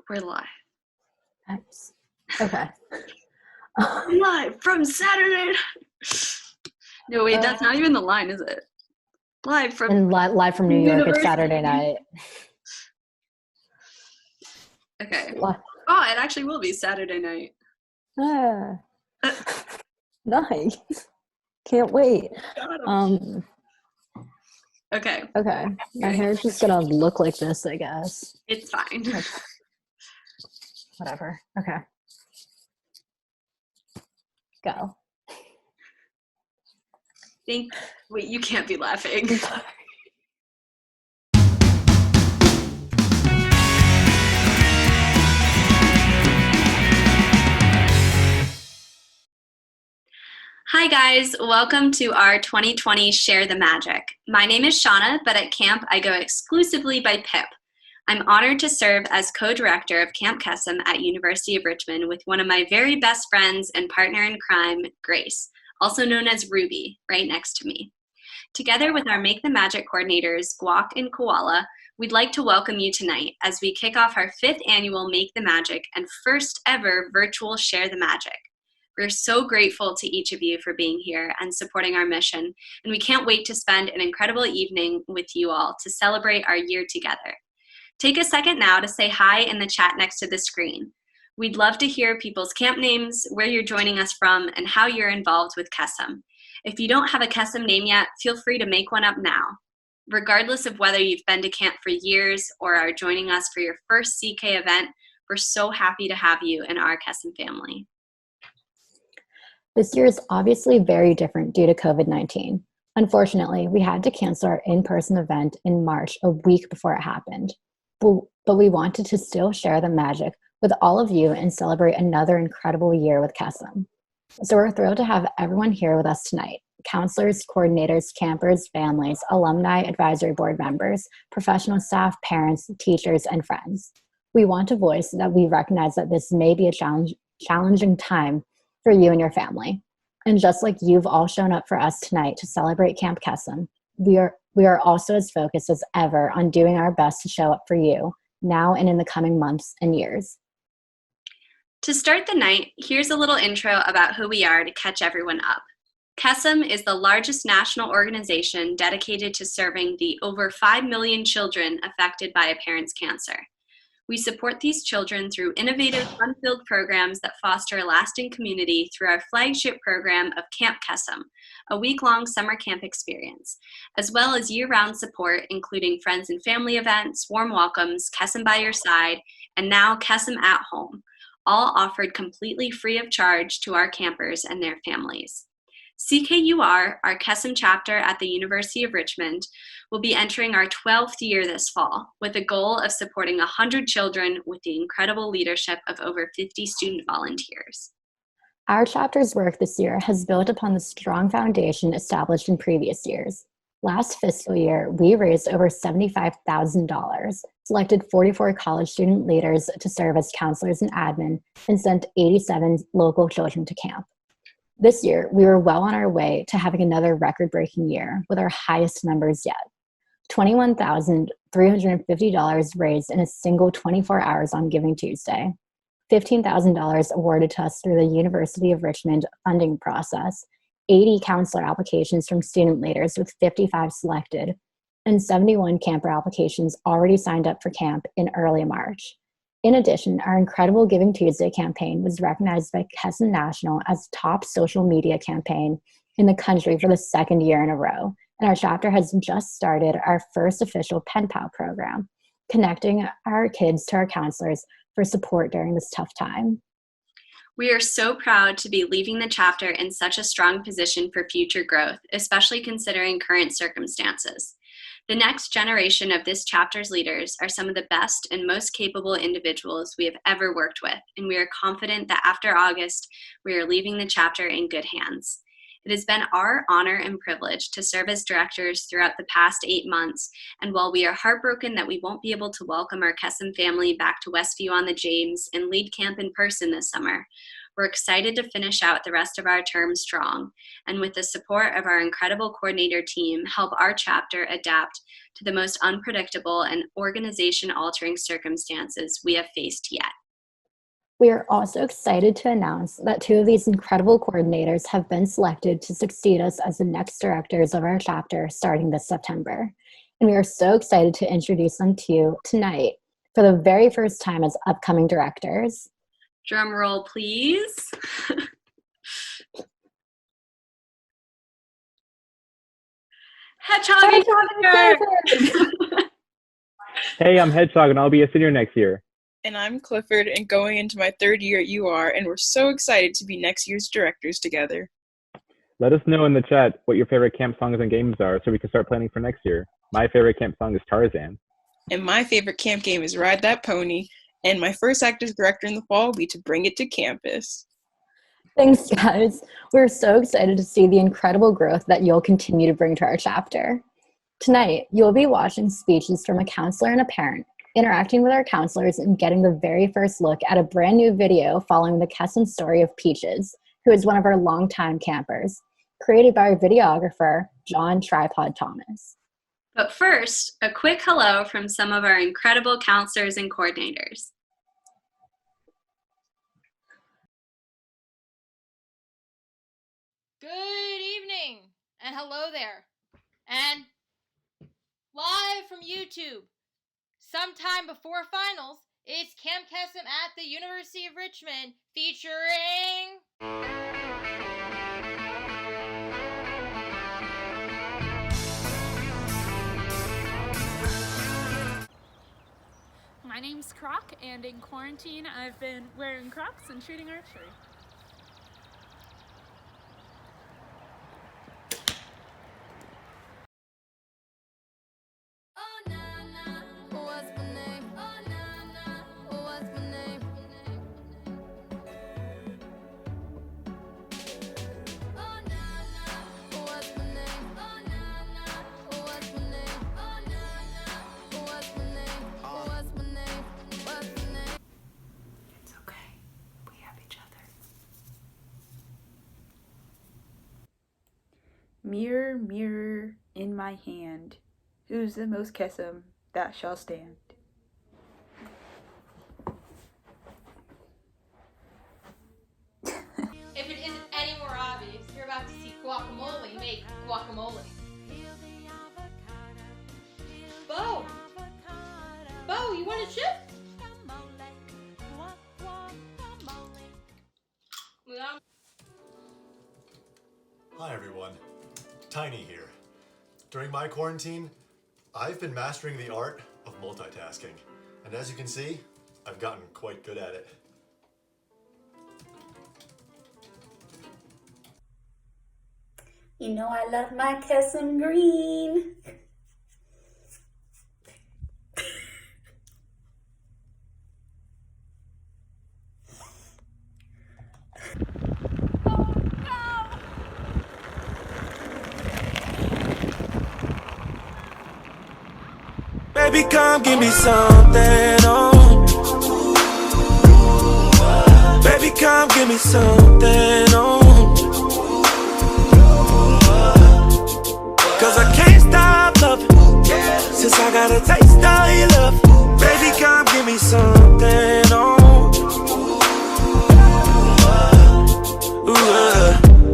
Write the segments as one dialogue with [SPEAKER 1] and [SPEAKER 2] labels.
[SPEAKER 1] We're live.
[SPEAKER 2] Nice. Okay.
[SPEAKER 1] Live from Saturday. No, wait, that's not even the line, is it? Live from
[SPEAKER 2] live from New York. It's Saturday night.
[SPEAKER 1] Okay. Oh, it actually will be Saturday night.
[SPEAKER 2] Nice. Can't wait.
[SPEAKER 1] Okay.
[SPEAKER 2] My hair's just gonna look like this, I guess.
[SPEAKER 1] It's fine.
[SPEAKER 2] Whatever. Okay. Go.
[SPEAKER 1] Wait, you can't be laughing. Hi guys, welcome to our 2020 Share the Magic. My name is Shanna, but at camp I go exclusively by Pip. I'm honored to serve as co-director of Camp Kesem at University of Richmond with one of my very best friends and partner in crime, Grace, also known as Ruby, right next to me. Together with our Make the Magic coordinators, Guac and Koala, we'd like to welcome you tonight as we kick off our 5th annual Make the Magic and first ever virtual Share the Magic. We're so grateful to each of you for being here and supporting our mission, and we can't wait to spend an incredible evening with you all to celebrate our year together. Take a second now to say hi in the chat next to the screen. We'd love to hear people's camp names, where you're joining us from, and how you're involved with Kesem. If you don't have a Kesem name yet, feel free to make one up now. Regardless of whether you've been to camp for years or are joining us for your first CK event, we're so happy to have you in our Kesem family.
[SPEAKER 2] This year is obviously very different due to COVID-19. Unfortunately, we had to cancel our in-person event in March, a week before it happened. But we wanted to still share the magic with all of you and celebrate another incredible year with Kesem. So we're thrilled to have everyone here with us tonight. Counselors, coordinators, campers, families, alumni, advisory board members, professional staff, parents, teachers, and friends. We want to voice that we recognize that this may be a challenging time for you and your family. And just like you've all shown up for us tonight to celebrate Camp Kesem, we are also as focused as ever on doing our best to show up for you now and in the coming months and years.
[SPEAKER 1] To start the night, here's a little intro about who we are to catch everyone up. Kesem is the largest national organization dedicated to serving the over 5 million children affected by a parent's cancer. We support these children through innovative, fun-filled programs that foster a lasting community through our flagship program of Camp Kesem, a week-long summer camp experience, as well as year-round support including friends and family events, warm welcomes, Kesem by your side, and now Kesem at home, all offered completely free of charge to our campers and their families. CKUR, our Kesem chapter at the University of Richmond, will be entering our 12th year this fall with a goal of supporting 100 children with the incredible leadership of over 50 student volunteers.
[SPEAKER 2] Our chapter's work this year has built upon the strong foundation established in previous years. Last fiscal year, we raised over $75,000, selected 44 college student leaders to serve as counselors and admin, and sent 87 local children to camp. This year, we were well on our way to having another record-breaking year with our highest numbers yet. $21,350 raised in a single 24 hours on Giving Tuesday, $15,000 awarded to us through the University of Richmond funding process, 80 counselor applications from student leaders with 55 selected, and 71 camper applications already signed up for camp in early March. In addition, our incredible Giving Tuesday campaign was recognized by Kesem National as top social media campaign in the country for the 2nd year in a row. And our chapter has just started our first official pen pal program, connecting our kids to our counselors for support during this tough time.
[SPEAKER 1] We are so proud to be leaving the chapter in such a strong position for future growth, especially considering current circumstances. The next generation of this chapter's leaders are some of the best and most capable individuals we have ever worked with, and we are confident that after August, we are leaving the chapter in good hands. It has been our honor and privilege to serve as directors throughout the past 8 months, and while we are heartbroken that we won't be able to welcome our Kesem family back to Westview on the James and lead camp in person this summer, We're excited to finish out the rest of our term strong, and with the support of our incredible coordinator team, help our chapter adapt to the most unpredictable and organization-altering circumstances we have faced yet.
[SPEAKER 2] We are also excited to announce that 2 of these incredible coordinators have been selected to succeed us as the next directors of our chapter starting this September. And we are so excited to introduce them to you tonight for the very first time as upcoming directors.
[SPEAKER 1] Drum roll, please. Hedgehog and Clifford!
[SPEAKER 3] Hey, I'm Hedgehog, and I'll be a senior next year.
[SPEAKER 4] And I'm Clifford, and going into my 3rd year at UR, and we're so excited to be next year's directors together.
[SPEAKER 3] Let us know in the chat what your favorite camp songs and games are so we can start planning for next year. My favorite camp song is Tarzan.
[SPEAKER 4] And my favorite camp game is Ride That Pony, and my first act as director in the fall will be to bring it to campus.
[SPEAKER 2] Thanks, guys. We're so excited to see the incredible growth that you'll continue to bring to our chapter. Tonight, you'll be watching speeches from a counselor and a parent, interacting with our counselors, and getting the very first look at a brand new video following the Kesem story of Peaches, who is one of our longtime campers, created by our videographer, John Tripod Thomas.
[SPEAKER 1] But first, a quick hello from some of our incredible counselors and coordinators.
[SPEAKER 5] Good evening, and hello there, and live from YouTube, sometime before finals, it's Camp Kesem at the University of Richmond, featuring...
[SPEAKER 6] My name's Croc, and in quarantine, I've been wearing Crocs and shooting archery.
[SPEAKER 7] Mirror, mirror in my hand, who's the most Kesem that shall stand?
[SPEAKER 5] If it isn't any more obvious, you're about to see guacamole make guacamole. Bo! Bo, you want a chip?
[SPEAKER 8] Hi everyone, Tiny here. During my quarantine, I've been mastering the art of multitasking, and as you can see, I've gotten quite good at it.
[SPEAKER 9] You know I love my Kesem green.
[SPEAKER 10] Baby, come give me something, oh. Baby, come give me something, oh. Cause I can't stop loving, since I got a taste of your love. Baby, come give me something, oh.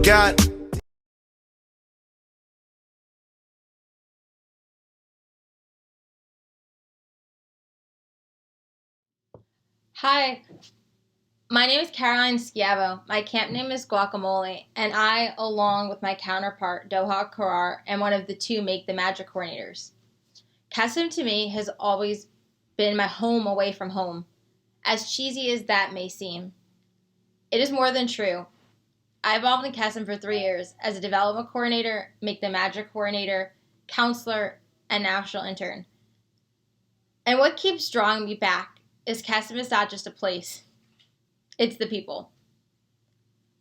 [SPEAKER 10] Got
[SPEAKER 5] Hi, my name is Caroline Schiavo. My camp name is Guacamole, and I, along with my counterpart, Dowha Karar, am one of the 2 Make the Magic coordinators. Kesem to me has always been my home away from home, as cheesy as that may seem. It is more than true. I evolved in Kesem for 3 years as a development coordinator, Make the Magic coordinator, counselor, and national intern. And what keeps drawing me back is Kesem is not just a place, it's the people.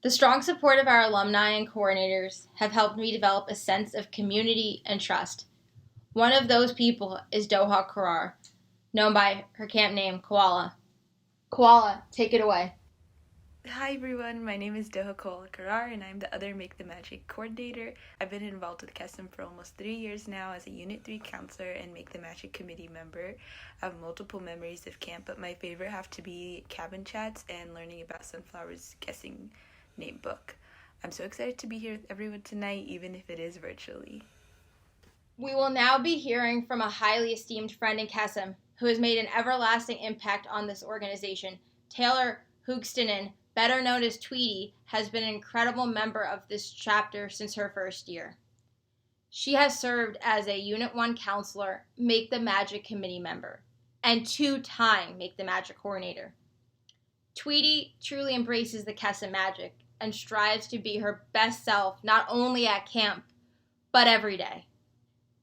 [SPEAKER 5] The strong support of our alumni and coordinators have helped me develop a sense of community and trust. One of those people is Dowha Karar, known by her camp name, Koala. Koala, take it away.
[SPEAKER 7] Hi everyone, my name is Koala Karar and I'm the other Make the Magic coordinator. I've been involved with Kesem for almost 3 years now as a Unit 3 counselor and Make the Magic committee member. I have multiple memories of camp, but my favorite have to be cabin chats and learning about Sunflower's guessing name book. I'm so excited to be here with everyone tonight, even if it is virtually.
[SPEAKER 5] We will now be hearing from a highly esteemed friend in Kesem who has made an everlasting impact on this organization. Taylor Hoogsteden, better known as Tweety, has been an incredible member of this chapter since her first year. She has served as a Unit 1 counselor, Make the Magic committee member, and 2-time Make the Magic coordinator. Tweety truly embraces the Kesem magic and strives to be her best self not only at camp, but every day.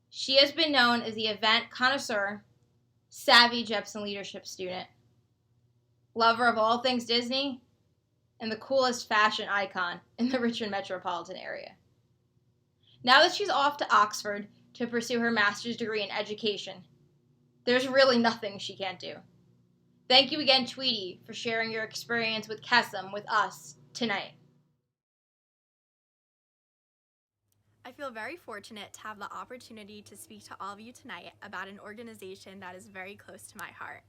[SPEAKER 5] She has been known as the event connoisseur, savvy Jepson leadership student, lover of all things Disney, and the coolest fashion icon in the Richmond metropolitan area. Now that she's off to Oxford to pursue her master's degree in education, there's really nothing she can't do. Thank you again, Tweety, for sharing your experience with Kesem with us tonight.
[SPEAKER 11] I feel very fortunate to have the opportunity to speak to all of you tonight about an organization that is very close to my heart.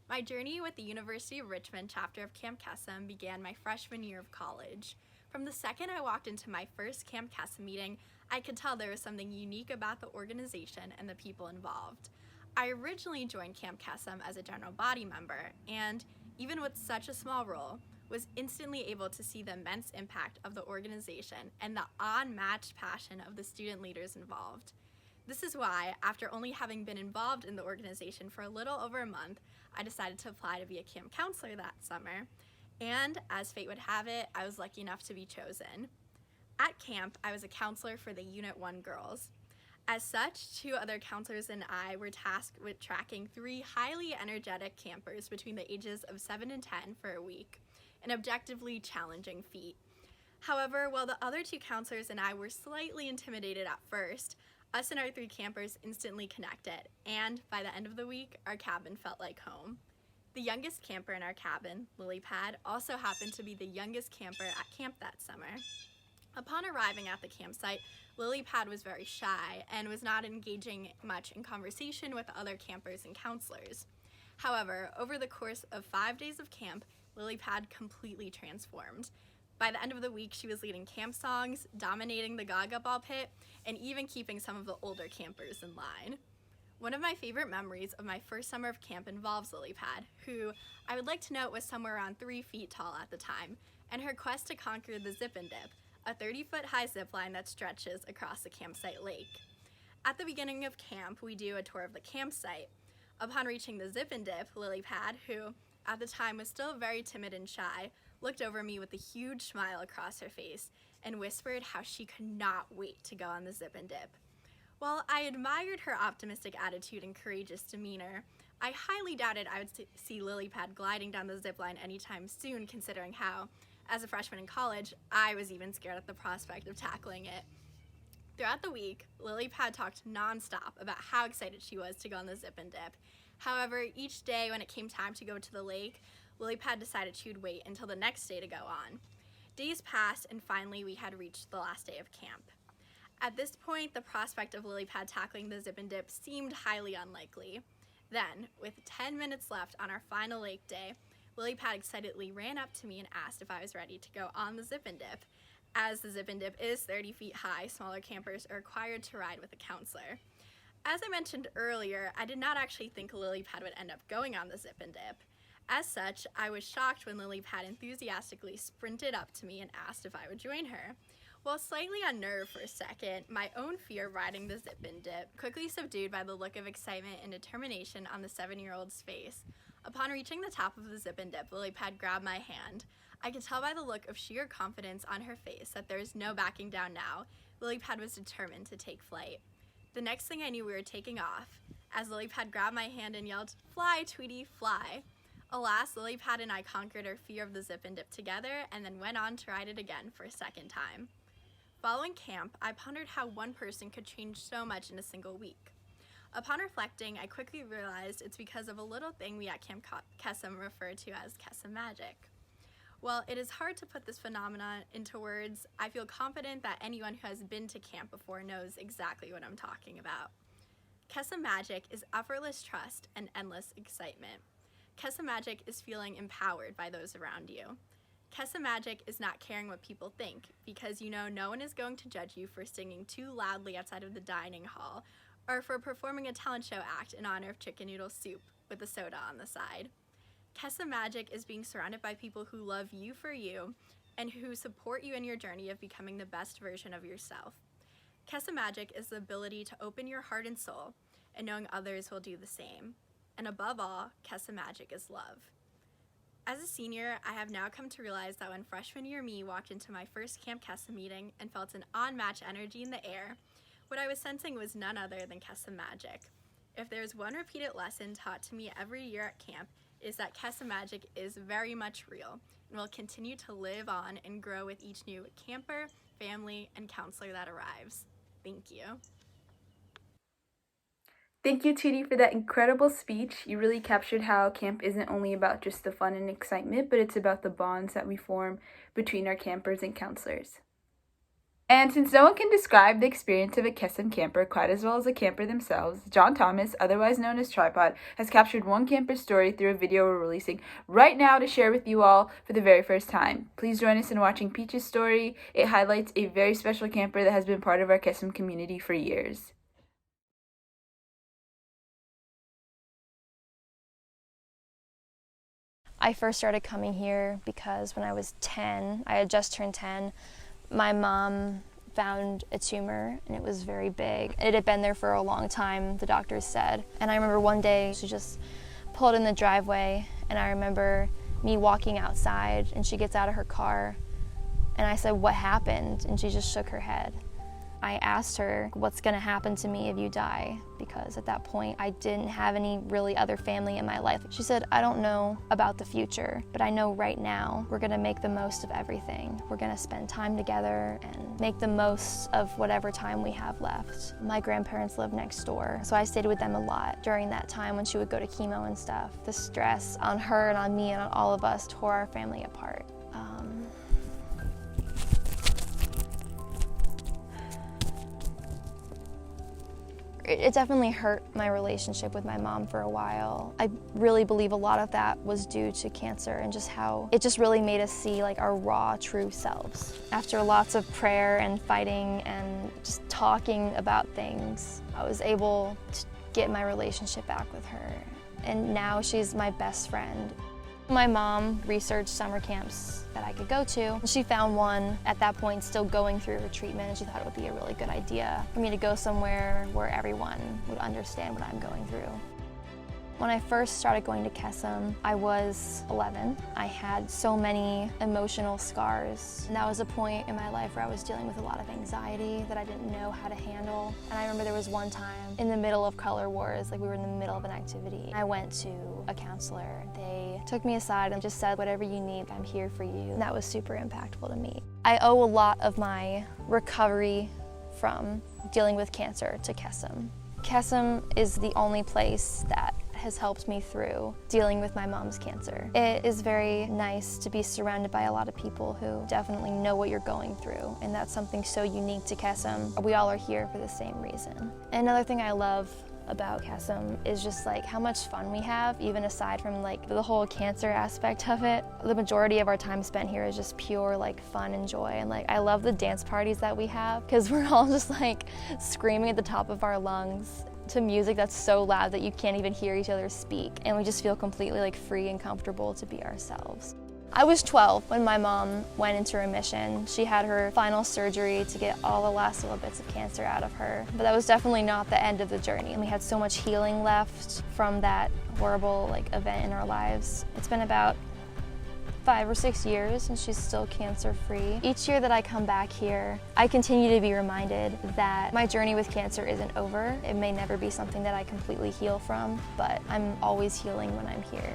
[SPEAKER 11] My journey with the University of Richmond chapter of Camp Kesem began my freshman year of college. From the second I walked into my first Camp Kesem meeting, I could tell there was something unique about the organization and the people involved. I originally joined Camp Kesem as a general body member, and even with such a small role, was instantly able to see the immense impact of the organization and the unmatched passion of the student leaders involved. This is why, after only having been involved in the organization for a little over a month, I decided to apply to be a camp counselor that summer. And as fate would have it, I was lucky enough to be chosen. At camp, I was a counselor for the Unit 1 girls. As such, 2 other counselors and I were tasked with tracking 3 highly energetic campers between the ages of 7 and 10 for a week, an objectively challenging feat. However, while the other 2 counselors and I were slightly intimidated at first, us and our 3 campers instantly connected, and by the end of the week, our cabin felt like home. The youngest camper in our cabin, Lilypad, also happened to be the youngest camper at camp that summer. Upon arriving at the campsite, Lilypad was very shy and was not engaging much in conversation with other campers and counselors. However, over the course of 5 days of camp, Lilypad completely transformed. By the end of the week, she was leading camp songs, dominating the Gaga ball pit, and even keeping some of the older campers in line. One of my favorite memories of my first summer of camp involves Lilypad, who I would like to note was somewhere around 3 feet tall at the time, and her quest to conquer the Zip and Dip, a 30-foot-high zip line that stretches across the campsite lake. At the beginning of camp, we do a tour of the campsite. Upon reaching the Zip and Dip, Lilypad, who at the time was still very timid and shy, looked over me with a huge smile across her face and whispered how she could not wait to go on the Zip and Dip. While I admired her optimistic attitude and courageous demeanor, I highly doubted I would see Lilypad gliding down the zip line anytime soon, considering how, as a freshman in college, I was even scared at the prospect of tackling it. Throughout the week, Lilypad talked nonstop about how excited she was to go on the Zip and Dip. However, each day when it came time to go to the lake, Lilypad decided she would wait until the next day to go on. Days passed, and finally we had reached the last day of camp. At this point, the prospect of Lilypad tackling the Zip and Dip seemed highly unlikely. Then, with 10 minutes left on our final lake day, Lilypad excitedly ran up to me and asked if I was ready to go on the Zip and Dip. As the Zip and Dip is 30 feet high, smaller campers are required to ride with a counselor. As I mentioned earlier, I did not actually think Lilypad would end up going on the Zip and Dip. As such, I was shocked when Lilypad enthusiastically sprinted up to me and asked if I would join her. While slightly unnerved for a second, my own fear of riding the Zip and Dip quickly subdued by the look of excitement and determination on the 7-year-old's face. Upon reaching the top of the Zip and Dip, Lilypad grabbed my hand. I could tell by the look of sheer confidence on her face that there was no backing down now. Lilypad was determined to take flight. The next thing I knew, we were taking off, as Lilypad grabbed my hand and yelled, "Fly, Tweety, fly!" Alas, Lilypad and I conquered our fear of the Zip and Dip together and then went on to ride it again for a second time. Following camp, I pondered how one person could change so much in a single week. Upon reflecting, I quickly realized it's because of a little thing we at Camp Kesem refer to as Kesem magic. While it is hard to put this phenomenon into words, I feel confident that anyone who has been to camp before knows exactly what I'm talking about. Kesem magic is effortless trust and endless excitement. Kesem magic is feeling empowered by those around you. Kesem magic is not caring what people think, because you know no one is going to judge you for singing too loudly outside of the dining hall, or for performing a talent show act in honor of chicken noodle soup with a soda on the side. Kesem magic is being surrounded by people who love you for you and who support you in your journey of becoming the best version of yourself. Kesem magic is the ability to open your heart and soul and knowing others will do the same. And above all, Kesem magic is love. As a senior, I have now come to realize that when freshman year me walked into my first Camp Kesem meeting and felt an unmatched energy in the air, what I was sensing was none other than Kesem magic. If there's one repeated lesson taught to me every year at camp, is that Kesem magic is very much real and will continue to live on and grow with each new camper, family, and counselor that arrives. Thank you.
[SPEAKER 7] Thank you, Tweety, for that incredible speech. You really captured how camp isn't only about just the fun and excitement, but it's about the bonds that we form between our campers and counselors. And since no one can describe the experience of a Kesem camper quite as well as a camper themselves, John Thomas, otherwise known as Tripod, has captured one camper's story through a video we're releasing right now to share with you all for the very first time. Please join us in watching Peach's story. It highlights a very special camper that has been part of our Kesem community for years.
[SPEAKER 12] I first started coming here because when I was 10, I had just turned 10, my mom found a tumor and it was very big. It had been there for a long time, the doctors said. And I remember one day she just pulled in the driveway and I remember me walking outside and she gets out of her car and I said, "What happened?" And she just shook her head. I asked her, "What's gonna happen to me if you die?" Because at that point, I didn't have any really other family in my life. She said, "I don't know about the future, but I know right now we're gonna make the most of everything. We're gonna spend time together and make the most of whatever time we have left." My grandparents live next door, so I stayed with them a lot during that time when she would go to chemo and stuff. The stress on her and on me and on all of us tore our family apart. It definitely hurt my relationship with my mom for a while. I really believe a lot of that was due to cancer and just how it just really made us see like our raw, true selves. After lots of prayer and fighting and just talking about things, I was able to get my relationship back with her. And now she's my best friend. My mom researched summer camps that I could go to. She found one at that point still going through her treatment, and she thought it would be a really good idea for me to go somewhere where everyone would understand what I'm going through. When I first started going to Kesem, I was 11. I had so many emotional scars. And that was a point in my life where I was dealing with a lot of anxiety that I didn't know how to handle. And I remember there was one time in the middle of Color Wars, like we were in the middle of an activity. I went to a counselor. They took me aside and just said, "Whatever you need, I'm here for you." And that was super impactful to me. I owe a lot of my recovery from dealing with cancer to Kesem. Kesem is the only place that has helped me through dealing with my mom's cancer. It is very nice to be surrounded by a lot of people who definitely know what you're going through, and that's something so unique to Kesem. We all are here for the same reason. Another thing I love about Kesem is just like how much fun we have, even aside from like the whole cancer aspect of it. The majority of our time spent here is just pure like fun and joy, and like I love the dance parties that we have because we're all just like screaming at the top of our lungs to music that's so loud that you can't even hear each other speak, and we just feel completely like free and comfortable to be ourselves. I was 12 when my mom went into remission. She had her final surgery to get all the last little bits of cancer out of her, but that was definitely not the end of the journey, and we had so much healing left from that horrible like event in our lives. It's been about 5 or 6 years and she's still cancer-free. Each year that I come back here, I continue to be reminded that my journey with cancer isn't over. It may never be something that I completely heal from, but I'm always healing when I'm here.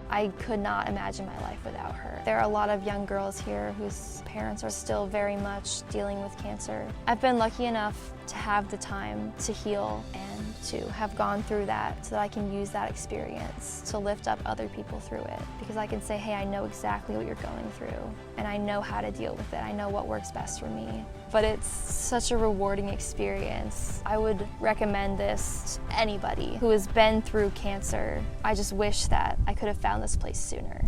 [SPEAKER 12] I could not imagine my life without her. There are a lot of young girls here whose parents are still very much dealing with cancer. I've been lucky enough to have the time to heal and to have gone through that so that I can use that experience to lift up other people through it. Because I can say, hey, I know exactly what you're going through, and I know how to deal with it. I know what works best for me. But it's such a rewarding experience. I would recommend this to anybody who has been through cancer. I just wish that I could have found this place sooner.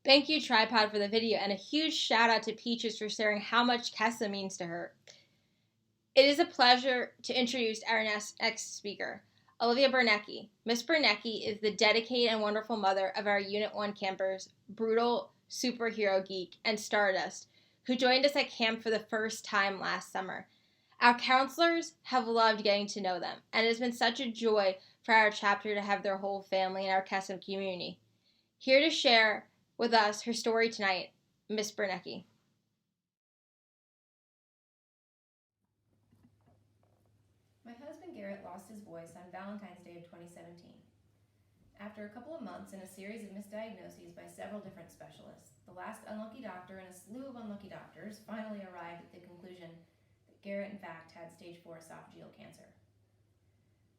[SPEAKER 5] Thank you, Tripod, for the video, and a huge shout out to Peaches for sharing how much Kesem means to her. It is a pleasure to introduce our next speaker, Olivia Berneche. Miss Berneche is the dedicated and wonderful mother of our Unit 1 campers, Brudal, Superhero Geek, and Stardust, who joined us at camp for the first time last summer. Our counselors have loved getting to know them, and it has been such a joy for our chapter to have their whole family in our Kesem community. Here to share with us her story tonight, Miss Berneche.
[SPEAKER 13] My husband Garrett lost his voice on Valentine's Day of 2017. After a couple of months and a series of misdiagnoses by several different specialists, the last unlucky doctor and a slew of unlucky doctors finally arrived at the conclusion that Garrett in fact had stage 4 esophageal cancer.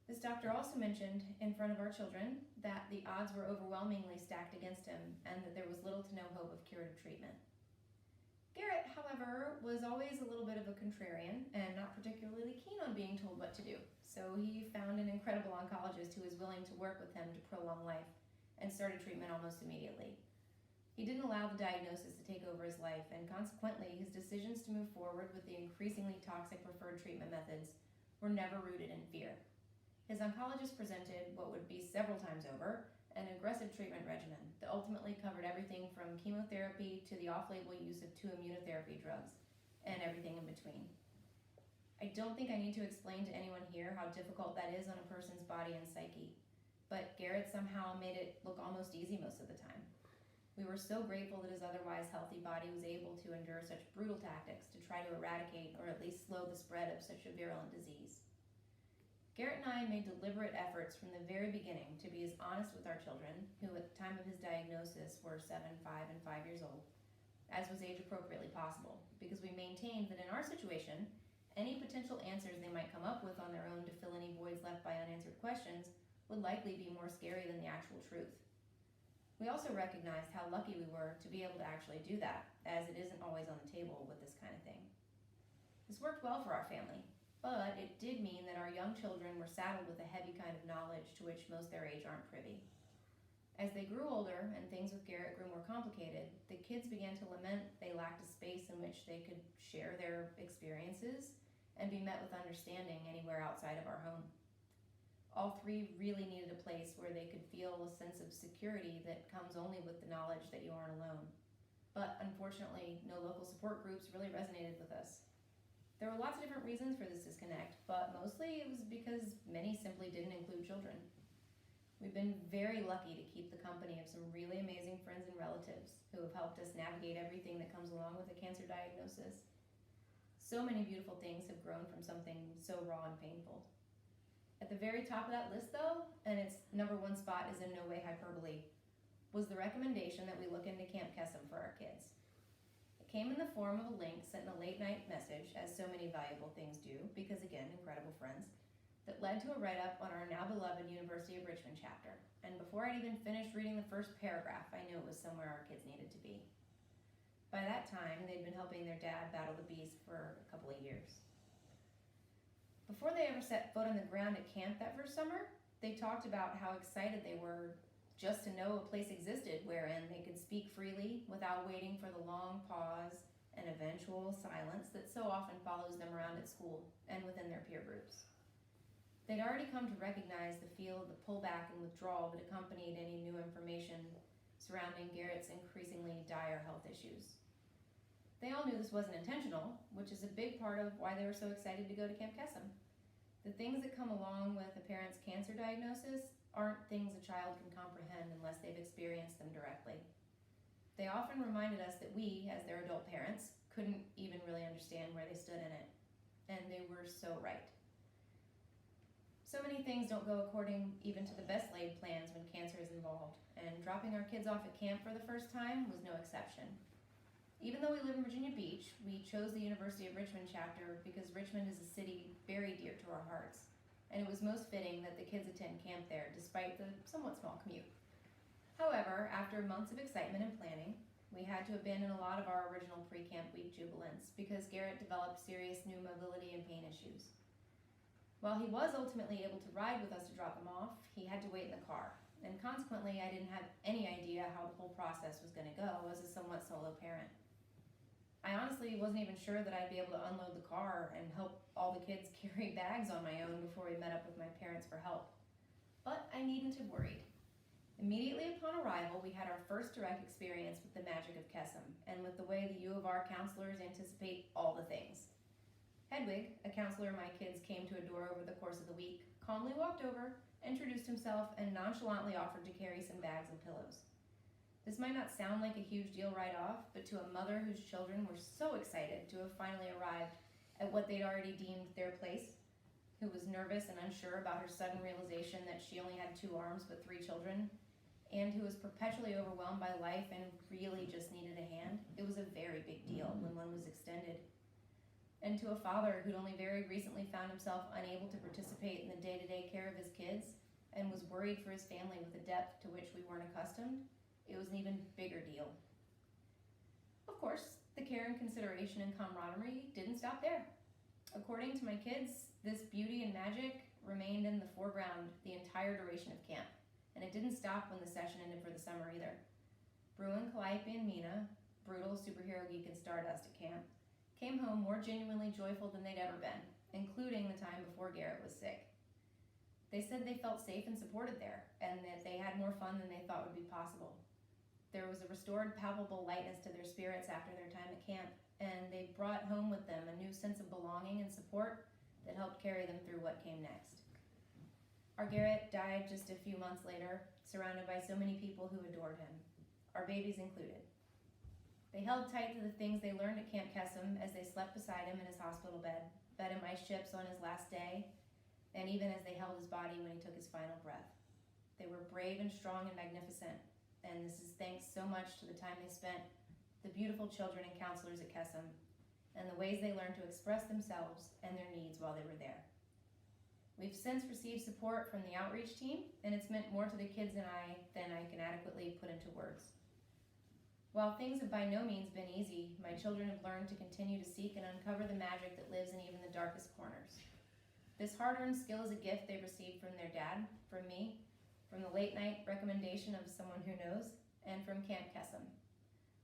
[SPEAKER 13] This doctor also mentioned in front of our children that the odds were overwhelmingly stacked against him and that there was little to no hope of curative treatment. Garrett, however, was always a little bit of a contrarian and not particularly keen on being told what to do, so he found an incredible oncologist who was willing to work with him to prolong life and started treatment almost immediately. He didn't allow the diagnosis to take over his life, and consequently, his decisions to move forward with the increasingly toxic preferred treatment methods were never rooted in fear. His oncologist presented what would be several times over an aggressive treatment regimen that ultimately covered everything from chemotherapy to the off-label use of 2 immunotherapy drugs and everything in between. I don't think I need to explain to anyone here how difficult that is on a person's body and psyche, but Garrett somehow made it look almost easy most of the time. We were so grateful that his otherwise healthy body was able to endure such brutal tactics to try to eradicate or at least slow the spread of such a virulent disease. Garrett and I made deliberate efforts from the very beginning to be as honest with our children, who at the time of his diagnosis were 7, 5, and 5 years old, as was age appropriately possible, because we maintained that in our situation, any potential answers they might come up with on their own to fill any voids left by unanswered questions would likely be more scary than the actual truth. We also recognized how lucky we were to be able to actually do that, as it isn't always on the table with this kind of thing. This worked well for our family, but it did mean that our young children were saddled with a heavy kind of knowledge to which most their age aren't privy. As they grew older and things with Garrett grew more complicated, the kids began to lament they lacked a space in which they could share their experiences and be met with understanding anywhere outside of our home. All 3 really needed a place where they could feel a sense of security that comes only with the knowledge that you aren't alone. But unfortunately, no local support groups really resonated with us. There were lots of different reasons for this disconnect, but mostly it was because many simply didn't include children. We've been very lucky to keep the company of some really amazing friends and relatives who have helped us navigate everything that comes along with a cancer diagnosis. So many beautiful things have grown from something so raw and painful. At the very top of that list, though, and its number 1 spot is in no way hyperbole, was the recommendation that we look into Camp Kesem for our kids. Came in the form of a link sent in a late-night message, as so many valuable things do, because again, incredible friends, that led to a write-up on our now-beloved University of Richmond chapter. And before I'd even finished reading the first paragraph, I knew it was somewhere our kids needed to be. By that time, they'd been helping their dad battle the beast for a couple of years. Before they ever set foot on the ground at camp that first summer, they talked about how excited they were just to know a place existed wherein they could speak freely without waiting for the long pause and eventual silence that so often follows them around at school and within their peer groups. They'd already come to recognize the feel of the pullback and withdrawal that accompanied any new information surrounding Garrett's increasingly dire health issues. They all knew this wasn't intentional, which is a big part of why they were so excited to go to Camp Kesem. The things that come along with a parent's cancer diagnosis aren't things a child can comprehend unless they've experienced them directly. They often reminded us that we, as their adult parents, couldn't even really understand where they stood in it. And they were so right. So many things don't go according even to the best laid plans when cancer is involved, and dropping our kids off at camp for the first time was no exception. Even though we live in Virginia Beach, we chose the University of Richmond chapter because Richmond is a city very dear to our hearts, and it was most fitting that the kids attend camp there despite the somewhat small commute. However, after months of excitement and planning, we had to abandon a lot of our original pre-camp week jubilance because Garrett developed serious new mobility and pain issues. While he was ultimately able to ride with us to drop him off, he had to wait in the car, and consequently I didn't have any idea how the whole process was going to go as a somewhat solo parent. I honestly wasn't even sure that I'd be able to unload the car and help all the kids carry bags on my own before we met up with my parents for help. But I needn't have worried. Immediately upon arrival, we had our first direct experience with the magic of Kesem, and with the way the U of R counselors anticipate all the things. Hedwig, a counselor my kids came to adore over the course of the week, calmly walked over, introduced himself, and nonchalantly offered to carry some bags and pillows. This might not sound like a huge deal right off, but to a mother whose children were so excited to have finally arrived at what they'd already deemed their place, who was nervous and unsure about her sudden realization that she only had 2 arms but 3 children, and who was perpetually overwhelmed by life and really just needed a hand, it was a very big deal when one was extended. And to a father who'd only very recently found himself unable to participate in the day-to-day care of his kids and was worried for his family with a depth to which we weren't accustomed, it was an even bigger deal. Of course, the care and consideration and camaraderie didn't stop there. According to my kids, this beauty and magic remained in the foreground the entire duration of camp, and it didn't stop when the session ended for the summer either. Bruin, Calliope, and Mina, Brudal, Superhero, Geek, and Stardust at camp, came home more genuinely joyful than they'd ever been, including the time before Garrett was sick. They said they felt safe and supported there, and that they had more fun than they thought would be possible. There was a restored, palpable lightness to their spirits after their time at camp, and they brought home with them a new sense of belonging and support that helped carry them through what came next. Our Garrett died just a few months later, surrounded by so many people who adored him, our babies included. They held tight to the things they learned at Camp Kesem as they slept beside him in his hospital bed, fed him ice chips on his last day, and even as they held his body when he took his final breath. They were brave and strong and magnificent, and this is thanks so much to the time they spent, the beautiful children and counselors at Kesem, and the ways they learned to express themselves and their needs while they were there. We've since received support from the outreach team, and it's meant more to the kids and I than I can adequately put into words. While things have by no means been easy, my children have learned to continue to seek and uncover the magic that lives in even the darkest corners. This hard-earned skill is a gift they received from their dad, from me, from the late-night recommendation of someone who knows, and from Camp Kesem.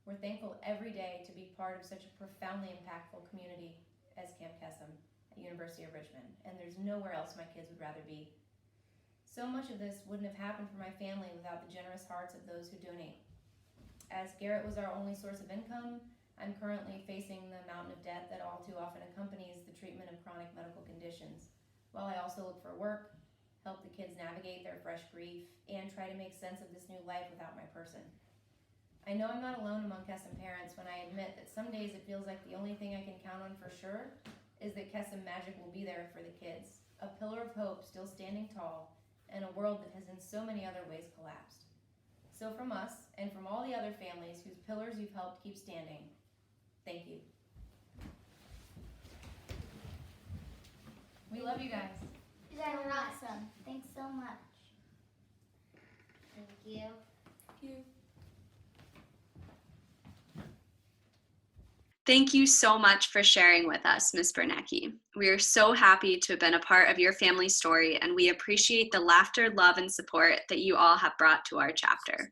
[SPEAKER 13] We're thankful every day to be part of such a profoundly impactful community as Camp Kesem at University of Richmond, and there's nowhere else my kids would rather be. So much of this wouldn't have happened for my family without the generous hearts of those who donate. As Garrett was our only source of income, I'm currently facing the mountain of debt that all too often accompanies the treatment of chronic medical conditions, while I also look for work, help the kids navigate their fresh grief, and try to make sense of this new life without my person. I know I'm not alone among Kesem parents when I admit that some days it feels like the only thing I can count on for sure is that Kesem magic will be there for the kids, a pillar of hope still standing tall in a world that has in so many other ways collapsed. So from us, and from all the other families whose pillars you've helped keep standing, thank you. We love you guys.
[SPEAKER 9] You guys are awesome. Thanks so much. Thank you.
[SPEAKER 7] Thank you.
[SPEAKER 1] Thank you so much for sharing with us, Ms. Berneche. We are so happy to have been a part of your family's story, and we appreciate the laughter, love, and support that you all have brought to our chapter.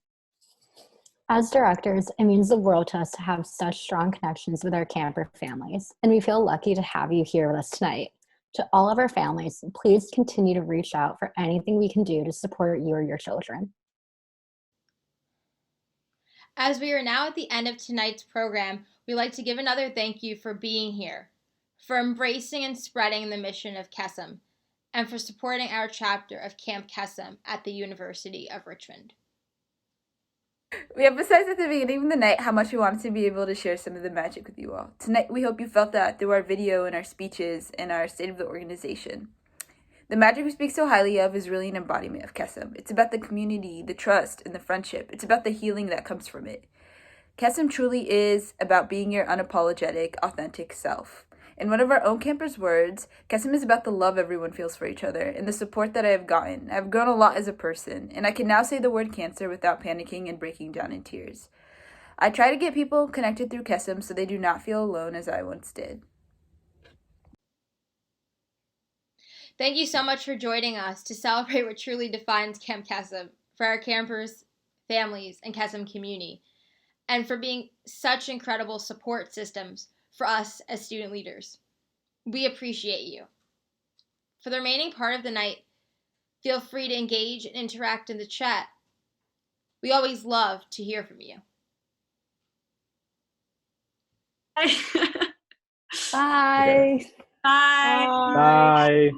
[SPEAKER 2] As directors, it means the world to us to have such strong connections with our camper families, and we feel lucky to have you here with us tonight. To all of our families, please continue to reach out for anything we can do to support you or your children.
[SPEAKER 5] As we are now at the end of tonight's program, we'd like to give another thank you for being here, for embracing and spreading the mission of Kesem, and for supporting our chapter of Camp Kesem at the University of Richmond.
[SPEAKER 7] We emphasized at the beginning of the night how much we wanted to be able to share some of the magic with you all. Tonight, we hope you felt that through our video and our speeches and our state of the organization. The magic we speak so highly of is really an embodiment of Kesem. It's about the community, the trust, and the friendship. It's about the healing that comes from it. Kesem truly is about being your unapologetic, authentic self. In one of our own campers' words, Kesem is about the love everyone feels for each other and the support that I have gotten. I've grown a lot as a person, and I can now say the word cancer without panicking and breaking down in tears. I try to get people connected through Kesem so they do not feel alone as I once did.
[SPEAKER 5] Thank you so much for joining us to celebrate what truly defines Camp Kesem for our campers, families, and Kesem community, and for being such incredible support systems for us as student leaders. We appreciate you. For the remaining part of the night, feel free to engage and interact in the chat. We always love to hear from you.
[SPEAKER 2] Bye.
[SPEAKER 1] Bye.
[SPEAKER 3] Bye.